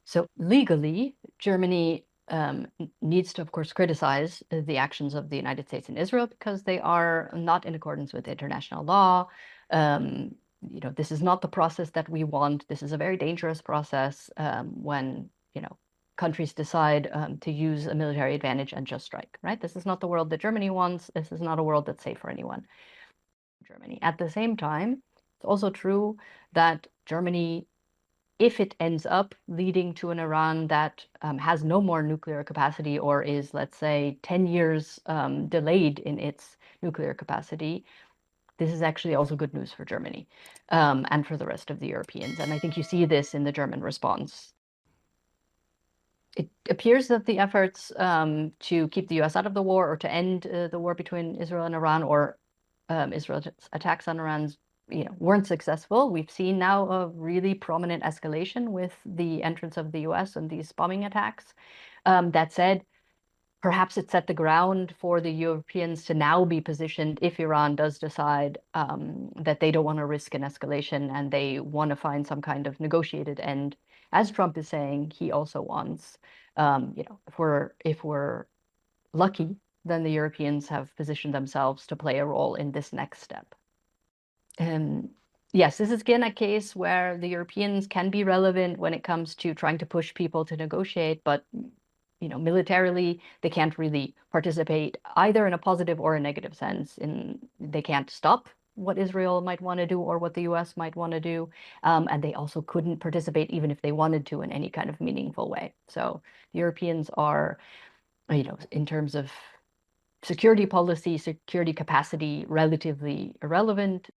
So legally, Germany needs to, of course, criticize the actions of the United States and Israel because they are not in accordance with international law. This is not the process that we want. This is a very dangerous process when, countries decide to use a military advantage and just strike, right? This is not the world that Germany wants. This is not a world that's safe for anyone. Germany. At the same time, it's also true that Germany, if it ends up leading to an Iran that has no more nuclear capacity or is, let's say, 10 years delayed in its nuclear capacity, this is actually also good news for Germany and for the rest of the Europeans. And I think you see this in the German response. It appears that the efforts to keep the US out of the war or to end the war between Israel and Iran or Israel's attacks on Iran's weren't successful. We've seen now a really prominent escalation with the entrance of the US and these bombing attacks. That said, perhaps it set the ground for the Europeans to now be positioned if Iran does decide that they don't want to risk an escalation and they want to find some kind of negotiated end. As Trump is saying, he also wants, if we're lucky, then the Europeans have positioned themselves to play a role in this next step. Yes, this is again a case where the Europeans can be relevant when it comes to trying to push people to negotiate, but militarily they can't really participate either in a positive or a negative sense. They can't stop what Israel might want to do or what the US might want to do, and they also couldn't participate even if they wanted to in any kind of meaningful way. So the Europeans are, in terms of security policy, security capacity, relatively irrelevant.